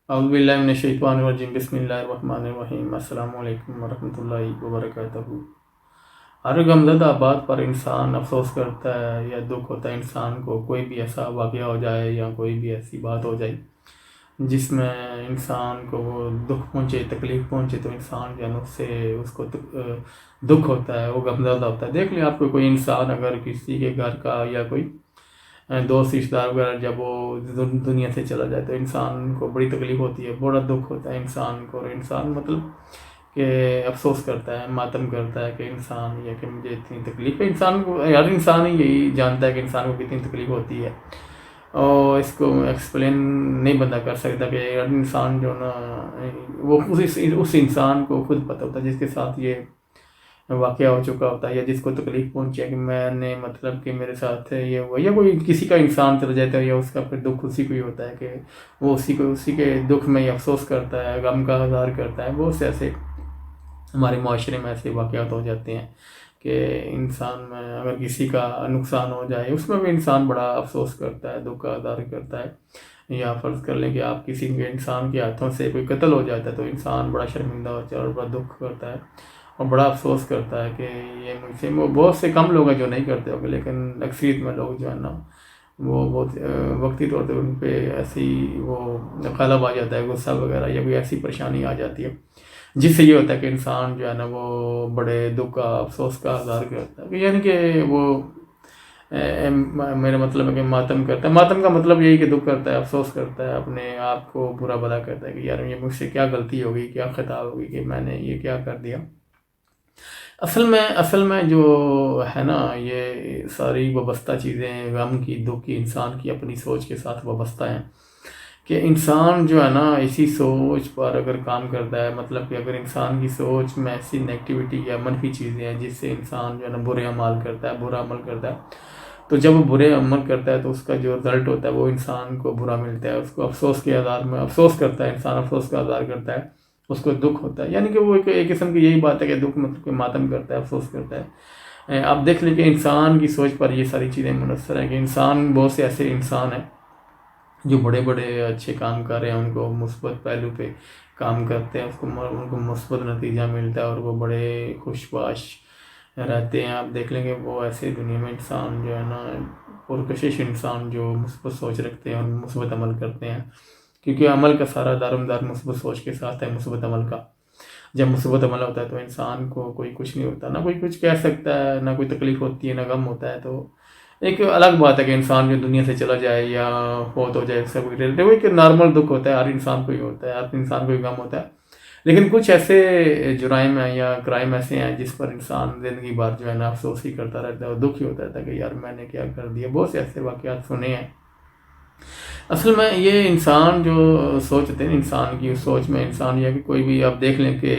اعوذ باللہ من الشیطان الرجیم بسم اللہ الرحمن الرحیم السلام علیکم ورحمۃ اللہ وبرکاتہ۔ ہر غمزدہ بات پر انسان افسوس کرتا ہے یا دکھ ہوتا ہے انسان کو، کوئی بھی ایسا واقعہ ہو جائے یا کوئی بھی ایسی بات ہو جائے جس میں انسان کو وہ دکھ پہنچے، تکلیف پہنچے، تو انسان جو ہے اس سے اس کو دکھ ہوتا ہے، وہ غمزدہ ہوتا ہے۔ دیکھ لیں آپ کو کوئی انسان اگر کسی کے گھر کا یا کوئی دوست رشتہ دار وغیرہ جب وہ دنیا سے چلا جائے تو انسان کو بڑی تکلیف ہوتی ہے، بڑا دکھ ہوتا ہے انسان کو، اور انسان مطلب کہ افسوس کرتا ہے، ماتم کرتا ہے کہ انسان یہ کہ مجھے اتنی تکلیف ہے۔ انسان کو، ہر انسان ہی یہی جانتا ہے کہ انسان کو کتنی تکلیف ہوتی ہے، اور اس کو ایکسپلین نہیں بندہ کر سکتا کہ ہر انسان جو نا وہ اس انسان کو خود پتہ ہوتا ہے جس کے ساتھ یہ واقعہ ہو چکا ہوتا ہے، یا جس کو تکلیف پہنچی ہے کہ میں نے مطلب کہ میرے ساتھ یہ ہوا، یا کوئی کسی کا انسان چلا جاتا ہے یا اس کا پھر دکھ اسی کو ہی ہوتا ہے کہ وہ اسی کے دکھ میں ہی افسوس کرتا ہے، غم کا اظہار کرتا ہے۔ بہت سے ایسے ہمارے معاشرے میں ایسے واقعات ہو جاتے ہیں کہ انسان میں اگر کسی کا نقصان ہو جائے اس میں بھی انسان بڑا افسوس کرتا ہے، دکھ کا اظہار کرتا ہے۔ یا فرض کر لیں کہ آپ کسی کے انسان کے ہاتھوں سے کوئی قتل ہو جاتا ہے تو انسان بڑا شرمندہ ہوتا ہے اور بڑا دکھ کرتا ہے اور بڑا افسوس کرتا ہے کہ یہ مجھ سے، بہت سے کم لوگ ہیں جو نہیں کرتے ہوگے، لیکن اکثریت میں لوگ جو ہے نا وہ بہت وقتی طور پہ ان پہ ایسی وہ غالب آ جاتا ہے، غصہ وغیرہ یا کوئی ایسی پریشانی آ جاتی ہے جس سے یہ ہوتا ہے کہ انسان جو ہے نا وہ بڑے دکھ کا، افسوس کا اظہار کرتا ہے، یعنی کہ وہ میرا مطلب ہے کہ ماتم کرتا ہے۔ ماتم کا مطلب یہی کہ دکھ کرتا ہے، افسوس کرتا ہے، اپنے آپ کو برا بھلا کرتا ہے کہ یار یہ مجھ سے کیا غلطی ہوگی، کیا خطا ہوگی کہ میں نے یہ کیا کر دیا۔ اصل میں جو ہے نا یہ ساری وابستہ چیزیں، غم کی، دکھ کی، انسان کی اپنی سوچ کے ساتھ وابستہ ہیں کہ انسان جو ہے نا اسی سوچ پر اگر کام کرتا ہے، مطلب کہ اگر انسان کی سوچ میں ایسی نیگیٹیوٹی یا منفی چیزیں ہیں جس سے انسان جو ہے نا برے عمل کرتا ہے، برا عمل کرتا ہے، تو جب وہ برے عمل کرتا ہے تو اس کا جو رزلٹ ہوتا ہے وہ انسان کو برا ملتا ہے، اس کو افسوس کے اظہار میں افسوس کرتا ہے، انسان افسوس کا اظہار کرتا ہے، اس کو دکھ ہوتا ہے، یعنی کہ وہ ایک قسم کی یہی بات ہے کہ دکھ مطلب کہ ماتم کرتا ہے، افسوس کرتا ہے۔ آپ دیکھ لیں کہ انسان کی سوچ پر یہ ساری چیزیں منحصر ہیں کہ انسان، بہت سے ایسے انسان ہیں جو بڑے بڑے اچھے کام کر رہے ہیں، ان کو مثبت پہلو پہ کام کرتے ہیں، ان کو مثبت نتیجہ ملتا ہے اور وہ بڑے خوش باش رہتے ہیں۔ آپ دیکھ لیں کہ وہ ایسے دنیا میں انسان جو ہے نا پرکشش انسان جو مثبت سوچ رکھتے ہیں اور مثبت عمل کرتے ہیں، کیونکہ عمل کا سارا دار و مدار مثبت سوچ کے ساتھ ہے، مثبت عمل کا۔ جب مثبت عمل ہوتا ہے تو انسان کو کوئی کچھ نہیں ہوتا، نہ کوئی کچھ کہہ سکتا ہے، نہ کوئی تکلیف ہوتی ہے، نہ غم ہوتا ہے۔ تو ایک الگ بات ہے کہ انسان جو دنیا سے چلا جائے یا فوت ہو جائے، اس کا کوئی ریلیٹیو، ایک نارمل دکھ ہوتا ہے، ہر انسان کو ہی ہوتا ہے، ہر انسان کو ہی غم ہوتا ہے۔ لیکن کچھ ایسے جرائم ہیں یا کرائم ایسے ہیں جس پر انسان زندگی بھر جو ہے نا افسوس ہی کرتا رہتا ہے اور دکھ ہی ہوتا رہتا ہے کہ یار میں نے کیا کر دیا۔ بہت سے ایسے واقعات سنے ہیں۔ اصل میں یہ انسان جو سوچتے ہیں، انسان کی سوچ میں انسان یہ کہ کوئی بھی، آپ دیکھ لیں کہ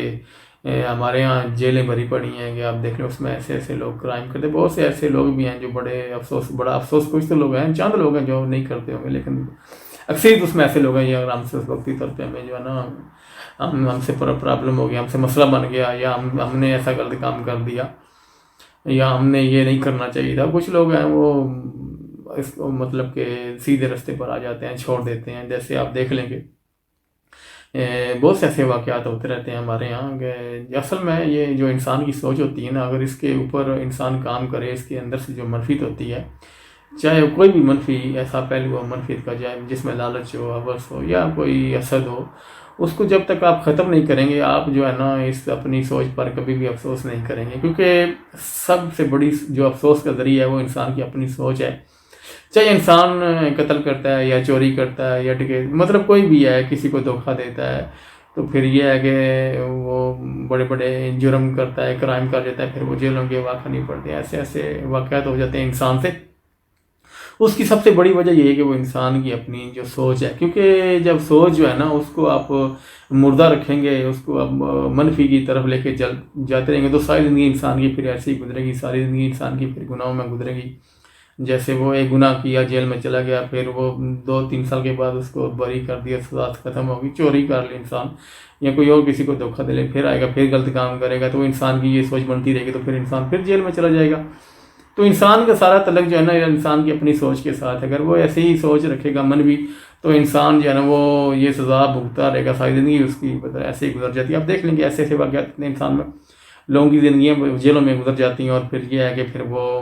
ہمارے یہاں جیلیں بھری پڑی ہیں کہ آپ دیکھ لیں اس میں ایسے ایسے لوگ کرائم کرتے ہیں۔ بہت سے ایسے لوگ بھی ہیں جو بڑا افسوس، کچھ تو لوگ ہیں، چند لوگ ہیں جو نہیں کرتے ہوں گے، لیکن اکثریت اس میں ایسے لوگ ہیں، یا اگر ہم سے اس وقتی طور پہ ہمیں جو ہے نا ہم سے پرابلم ہو گیا، ہم سے مسئلہ بن گیا، یا ہم نے ایسا غلط کام کر دیا، یا ہم نے یہ نہیں کرنا چاہیے تھا۔ کچھ لوگ ہیں وہ اس کو مطلب کہ سیدھے راستے پر آ جاتے ہیں، چھوڑ دیتے ہیں۔ جیسے آپ دیکھ لیں کہ بہت سے ایسے واقعات ہوتے رہتے ہیں ہمارے یہاں کہ اصل میں یہ جو انسان کی سوچ ہوتی ہے نا، اگر اس کے اوپر انسان کام کرے، اس کے اندر سے جو منفیت ہوتی ہے، چاہے کوئی بھی منفی ایسا پہلو ہو منفیت کا، جائے جس میں لالچ ہو، حوث ہو، یا کوئی حسد ہو، اس کو جب تک آپ ختم نہیں کریں گے، آپ جو ہے نا اس اپنی سوچ پر کبھی بھی افسوس نہیں کریں گے، کیونکہ سب سے بڑی جو افسوس کا ذریعہ ہے وہ انسان کی اپنی سوچ ہے۔ چاہے انسان قتل کرتا ہے یا چوری کرتا ہے یا مطلب کوئی بھی ہے، کسی کو دھوکہ دیتا ہے، تو پھر یہ ہے کہ وہ بڑے بڑے جرم کرتا ہے، کرائم کر دیتا ہے، پھر وہ جیلوں کے واقع نہیں پڑتے ہیں، ایسے ایسے واقعات ہو جاتے ہیں انسان سے۔ اس کی سب سے بڑی وجہ یہ ہے کہ وہ انسان کی اپنی جو سوچ ہے، کیونکہ جب سوچ جو ہے نا اس کو آپ مردہ رکھیں گے، اس کو آپ منفی کی طرف لے کے جاتے رہیں گے، تو ساری زندگی انسان کی پھر ایسے ہی گزرے گی، ساری زندگی انسان کی پھر گناہوں میں گزرے گی۔ جیسے وہ ایک گناہ کیا، جیل میں چلا گیا، پھر وہ 2-3 سال کے بعد اس کو بری کر دیا، سزا ختم ہوگی، چوری کر لی انسان یا کوئی اور کسی کو دھوکہ دے لے، پھر آئے گا، پھر غلط کام کرے گا، تو وہ انسان کی یہ سوچ بنتی رہے گی، تو پھر انسان پھر جیل میں چلا جائے گا۔ تو انسان کا سارا تعلق جو ہے نا انسان کی اپنی سوچ کے ساتھ ہے. اگر وہ ایسے ہی سوچ رکھے گا من بھی تو انسان جو ہے نا وہ یہ سزا بھگتتا رہے گا ساری زندگی اس کی ایسے ہی گزر جاتی ہے. آپ دیکھ لیں گے ایسے ایسے واقعات اتنے انسان میں لوگوں کی زندگیاں جیلوں میں گزر جاتی ہیں اور پھر یہ ہے کہ پھر وہ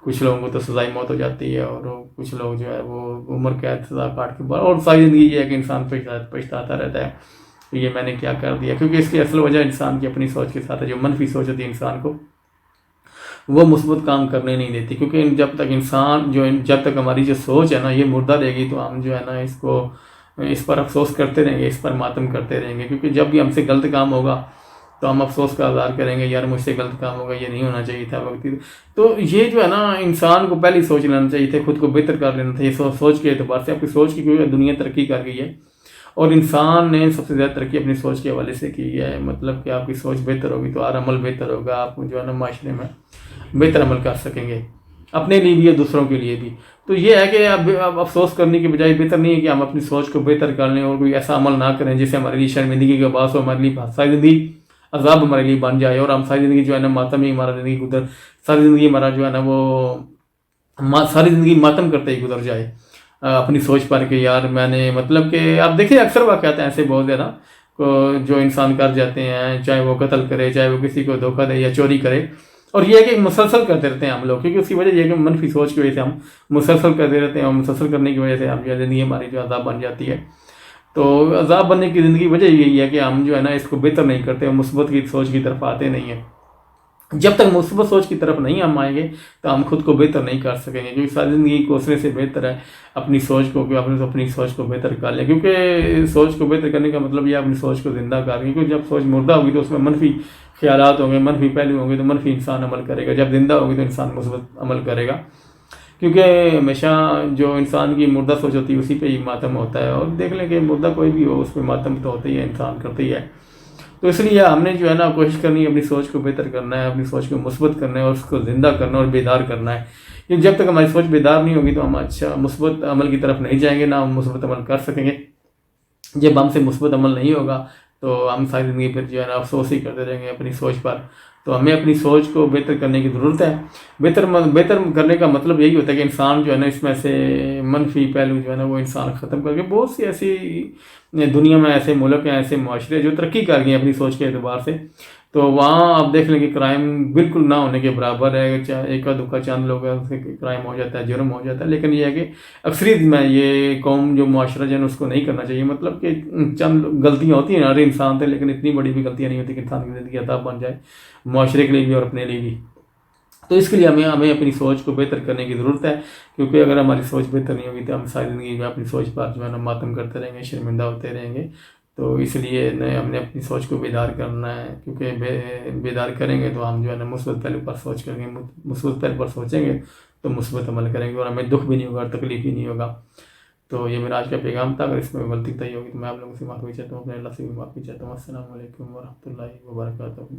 کچھ لوگوں کو تو سزائے موت ہو جاتی ہے اور کچھ لوگ جو ہے وہ عمر قید سزا کاٹ کے اور ساری زندگی یہ ہے کہ انسان پچھتاتا رہتا ہے کہ یہ میں نے کیا کر دیا. کیونکہ اس کی اصل وجہ انسان کی اپنی سوچ کے ساتھ ہے. جو منفی سوچ ہوتی ہے انسان کو وہ مثبت کام کرنے نہیں دیتی. کیونکہ جب تک ہماری جو سوچ ہے نا یہ مردہ رہے گی تو ہم جو ہے نا اس پر افسوس کرتے رہیں گے, اس پر ماتم کرتے رہیں گے. کیونکہ جب بھی ہم سے غلط کام ہوگا تو ہم افسوس کا اظہار کریں گے, یار مجھ سے غلط کام ہوگا, یہ نہیں ہونا چاہیے تھا وقت. تو یہ جو ہے نا انسان کو پہلے سوچ لینا چاہیے تھا, خود کو بہتر کر لینا تھا. یہ سوچ کے اعتبار سے آپ کی سوچ کی کیونکہ دنیا ترقی کر گئی ہے اور انسان نے سب سے زیادہ ترقی اپنی سوچ کے حوالے سے کی ہے. مطلب کہ آپ کی سوچ بہتر ہوگی تو ہر عمل بہتر ہوگا, آپ جو ہے نا معاشرے میں بہتر عمل کر سکیں گے, اپنے لیے بھی اور دوسروں کے لیے بھی. تو یہ ہے کہ اب افسوس کرنے کی بجائے بہتر نہیں ہے کہ ہم اپنی سوچ کو بہتر کر لیں اور کوئی ایسا عمل نہ کریں جس سے ہمارے لیے شرمندگی کا باعث ہو, ہمارے لیے ساری زندگی عذاب ہمارے لیے بن جائے اور ہم ساری زندگی جو ہے نا ماتم ہی ہمارا زندگی ساری زندگی ہمارا جو ہے نا وہ ساری زندگی ماتم کرتے ہی گزر جائے اپنی سوچ پر کہ یار میں نے مطلب کہ آپ دیکھیں اکثر واقعات ہیں ایسے بہت زیادہ جو انسان کر جاتے ہیں, چاہے وہ قتل کرے, چاہے وہ کسی کو دھوکہ دے یا چوری کرے. اور یہ ہے کہ مسلسل کرتے رہتے ہیں ہم لوگ, کیونکہ اس کی وجہ یہ ہے کہ منفی سوچ کی وجہ سے ہم مسلسل کرتے رہتے ہیں اور مسلسل کرنے کی وجہ سے ہم جو زندگی ہماری جو عذاب بن جاتی ہے. تو عذاب بننے کی زندگی وجہ یہی ہے کہ ہم جو ہے نا اس کو بہتر نہیں کرتے اور مثبت کی سوچ کی طرف آتے نہیں ہیں. جب تک مثبت سوچ کی طرف نہیں ہم آئیں گے تو ہم خود کو بہتر نہیں کر سکیں گے. کیونکہ ساری زندگی کوسنے سے بہتر ہے اپنی سوچ کو اپنی سوچ کو بہتر کر لیں. کیونکہ سوچ کو بہتر کرنے کا مطلب یہ اپنی سوچ کو زندہ کر لیں. کیونکہ جب سوچ مردہ ہوگی تو اس میں منفی خیالات ہوں گے, منفی پہلو ہوں گے تو منفی انسان عمل کرے گا. جب زندہ ہوگی تو انسان مثبت عمل کرے گا. کیونکہ ہمیشہ جو انسان کی مردہ سوچ ہوتی ہے اسی پہ ہی ماتم ہوتا ہے. اور دیکھ لیں کہ مردہ کوئی بھی ہو اس پہ ماتم تو ہوتا ہی ہے, انسان کرتے ہی ہے. تو اس لیے ہم نے جو ہے نا کوشش کرنی ہے اپنی سوچ کو بہتر کرنا ہے, اپنی سوچ کو مثبت کرنا ہے اور اس کو زندہ کرنا اور بیدار کرنا ہے. کیونکہ جب تک ہماری سوچ بیدار نہیں ہوگی تو ہم اچھا مثبت عمل کی طرف نہیں جائیں گے, نہ ہم مثبت عمل کر سکیں گے. جب ہم سے مثبت عمل نہیں ہوگا تو ہم ساری زندگی پھر جو ہے نا افسوس ہی کرتے رہیں گے اپنی سوچ پر. تو ہمیں اپنی سوچ کو بہتر کرنے کی ضرورت ہے. بہتر کرنے کا مطلب یہی ہوتا ہے کہ انسان جو ہے نا اس میں سے منفی پہلو جو ہے نا وہ انسان ختم کر کے. بہت سی ایسی دنیا میں ایسے ملک ہیں, ایسے معاشرے جو ترقی کر گئے ہیں اپنی سوچ کے اعتبار سے, تو وہاں آپ دیکھ لیں کہ کرائم بالکل نہ ہونے کے برابر ہے. ایک دکا چند لوگ ہیں سے کرائم ہو جاتا ہے, جرم ہو جاتا ہے, لیکن یہ ہے کہ اکثریت میں یہ قوم جو معاشرہ جو ہے اس کو نہیں کرنا چاہیے. مطلب کہ چند غلطیاں ہوتی ہیں ہر انسان سے, لیکن اتنی بڑی بھی غلطیاں نہیں ہوتی کہ انسان کی زندگی عذاب بن جائے, معاشرے کے لیے بھی اور اپنے لیے بھی. تو اس کے لیے ہمیں اپنی سوچ کو بہتر کرنے کی ضرورت ہے. کیونکہ اگر ہماری سوچ بہتر نہیں ہوگی تو ہم ساری زندگی میں اپنی سوچ پر جو ہے نا ماتم کرتے رہیں گے, شرمندہ ہوتے رہیں گے. تو اس لیے ہم نے اپنی سوچ کو بیدار کرنا ہے. کیونکہ بیدار کریں گے تو ہم جو ہے نا مثبت پہلو پر سوچ کریں گے, مثبت پہلو پر سوچیں گے تو مثبت عمل کریں گے اور ہمیں دکھ بھی نہیں ہوگا, تکلیف بھی نہیں ہوگا. تو یہ میرا آج کا پیغام تھا. اگر اس میں غلطی تھی ہوگی تو میں آپ لوگوں سے معافی چاہتا ہوں, اپنے اللہ سے بھی معافی چاہتا ہوں. السلام علیکم ورحمۃ اللہ وبرکاتہ.